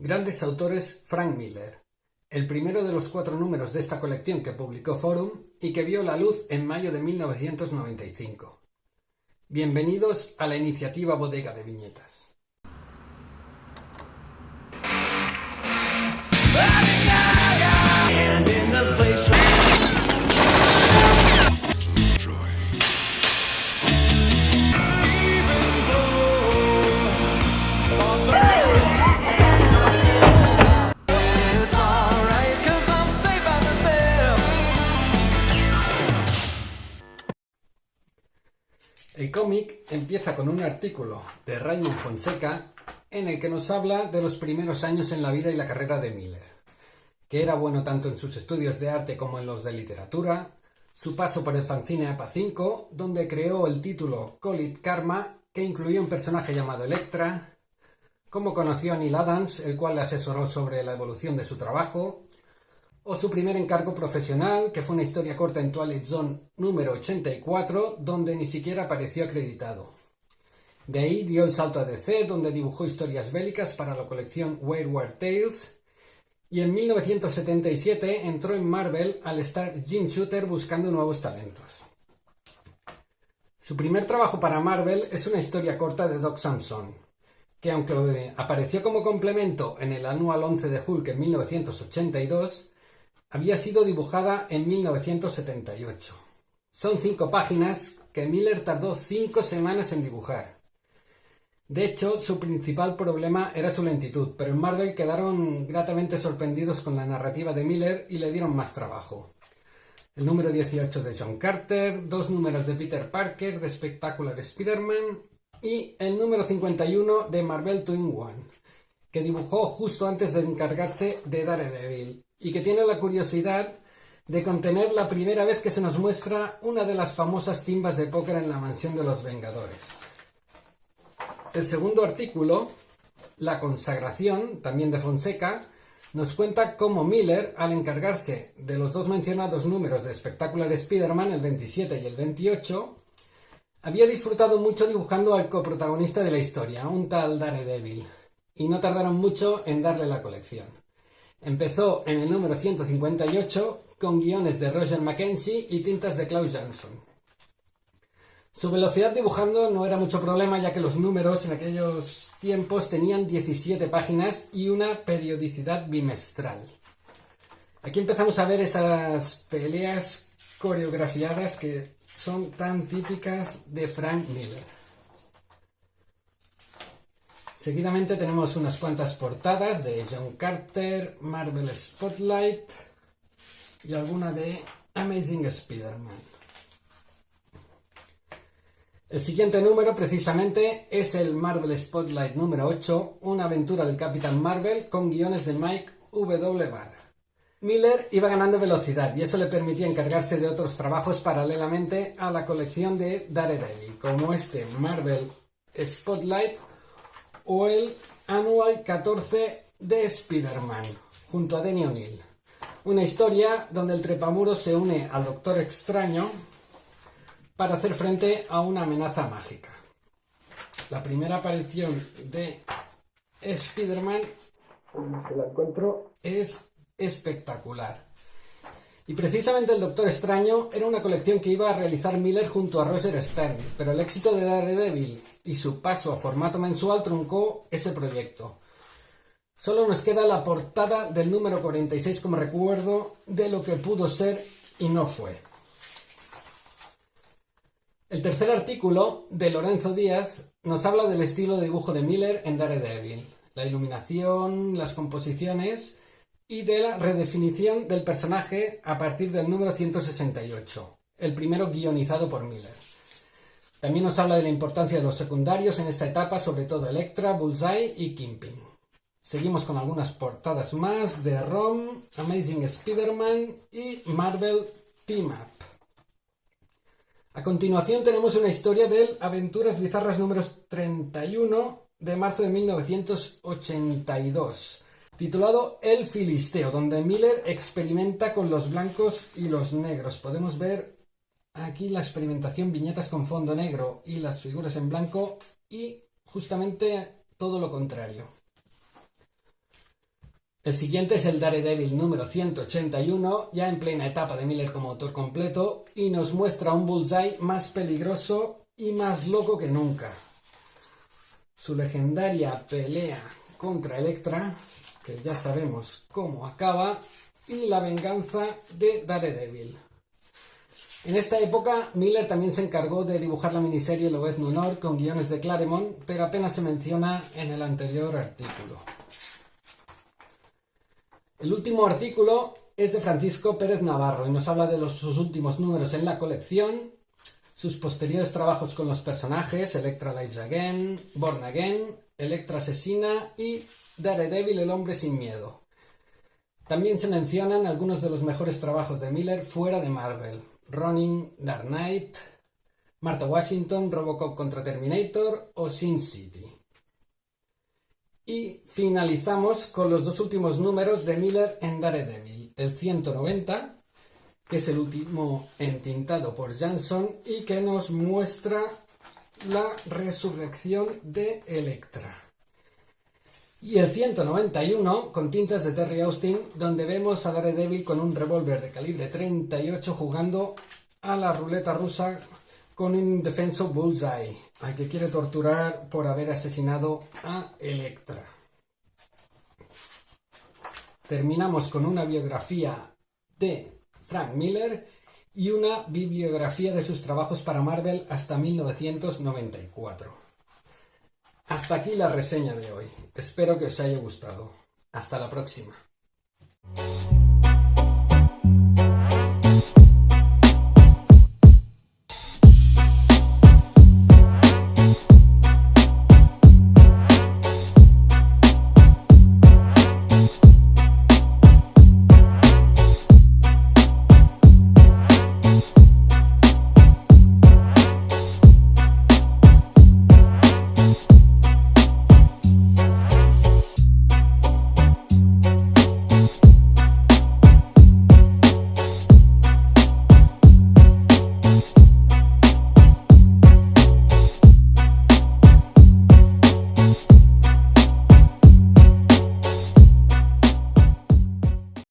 Grandes autores Frank Miller, el primero de los 4 números de esta colección que publicó Forum y que vio la luz en mayo de 1995. Bienvenidos a la iniciativa Bodega de Viñetas. El cómic empieza con un artículo de Raymond Fonseca en el que nos habla de los primeros años en la vida y la carrera de Miller, que era bueno tanto en sus estudios de arte como en los de literatura, su paso por el fanzine APA 5, donde creó el título Call It Karma, que incluía un personaje llamado Electra, cómo conoció a Neil Adams, el cual le asesoró sobre la evolución de su trabajo, o su primer encargo profesional, que fue una historia corta en Twilight Zone número 84, donde ni siquiera apareció acreditado. De ahí dio el salto a DC, donde dibujó historias bélicas para la colección Weird Tales, y en 1977 entró en Marvel al estar Jim Shooter buscando nuevos talentos. Su primer trabajo para Marvel es una historia corta de Doc Samson, que aunque apareció como complemento en el anual 11 de Hulk en 1982, había sido dibujada en 1978. Son 5 páginas que Miller tardó 5 semanas en dibujar. De hecho, su principal problema era su lentitud, pero en Marvel quedaron gratamente sorprendidos con la narrativa de Miller y le dieron más trabajo. El número 18 de John Carter, 2 números de Peter Parker de Spectacular Spider-Man y el número 51 de Marvel 2-in-1, que dibujó justo antes de encargarse de Daredevil, y que tiene la curiosidad de contener la primera vez que se nos muestra una de las famosas timbas de póker en la mansión de los Vengadores. El segundo artículo, La consagración, también de Fonseca, nos cuenta cómo Miller, al encargarse de los 2 mencionados números de Spectacular Spider-Man, el 27 y el 28, había disfrutado mucho dibujando al coprotagonista de la historia, un tal Daredevil, y no tardaron mucho en darle la colección. Empezó en el número 158 con guiones de Roger Mackenzie y tintas de Klaus Jansson. Su velocidad dibujando no era mucho problema, ya que los números en aquellos tiempos tenían 17 páginas y una periodicidad bimestral. Aquí empezamos a ver esas peleas coreografiadas que son tan típicas de Frank Miller. Seguidamente tenemos unas cuantas portadas de John Carter, Marvel Spotlight y alguna de Amazing Spider-Man. El siguiente número precisamente es el Marvel Spotlight número 8, una aventura del Capitán Marvel con guiones de Mike W. Barr. Miller iba ganando velocidad y eso le permitía encargarse de otros trabajos paralelamente a la colección de Daredevil, como este Marvel Spotlight o el Anual 14 de Spider-Man, junto a Denny O'Neil. Una historia donde el trepamuros se une al Doctor Extraño para hacer frente a una amenaza mágica. La primera aparición de Spider-Man, si la encuentro, es espectacular. Y precisamente el Doctor Extraño era una colección que iba a realizar Miller junto a Roger Stern, pero el éxito de Daredevil y su paso a formato mensual truncó ese proyecto. Solo nos queda la portada del número 46 como recuerdo de lo que pudo ser y no fue. El tercer artículo, de Lorenzo Díaz, nos habla del estilo de dibujo de Miller en Daredevil, la iluminación, las composiciones y de la redefinición del personaje a partir del número 168, el primero guionizado por Miller. También nos habla de la importancia de los secundarios en esta etapa, sobre todo Electra, Bullseye y Kingpin. Seguimos con algunas portadas más de ROM, Amazing Spider-Man y Marvel Team Up. A continuación tenemos una historia del Aventuras Bizarras número 31 de marzo de 1982, titulado El Filisteo, donde Miller experimenta con los blancos y los negros. Podemos ver aquí la experimentación, viñetas con fondo negro y las figuras en blanco, y justamente todo lo contrario. El siguiente es el Daredevil número 181, ya en plena etapa de Miller como autor completo, y nos muestra un Bullseye más peligroso y más loco que nunca. Su legendaria pelea contra Elektra, que ya sabemos cómo acaba, y la venganza de Daredevil. En esta época, Miller también se encargó de dibujar la miniserie Lobez Noir con guiones de Claremont, pero apenas se menciona en el anterior artículo. El último artículo es de Francisco Pérez Navarro y nos habla de sus últimos números en la colección, sus posteriores trabajos con los personajes Elektra Lives Again, Born Again, Elektra Asesina y Daredevil el Hombre Sin Miedo. También se mencionan algunos de los mejores trabajos de Miller fuera de Marvel: Ronin, Dark Knight, Martha Washington, Robocop contra Terminator o Sin City. Y finalizamos con los dos últimos números de Miller en Daredevil, el 190, que es el último entintado por Jansson y que nos muestra la resurrección de Elektra. Y el 191 con tintas de Terry Austin, donde vemos a Daredevil con un revólver de calibre 38 jugando a la ruleta rusa con un indefenso Bullseye, al que quiere torturar por haber asesinado a Elektra. Terminamos con una biografía de Frank Miller y una bibliografía de sus trabajos para Marvel hasta 1994. Hasta aquí la reseña de hoy. Espero que os haya gustado. Hasta la próxima.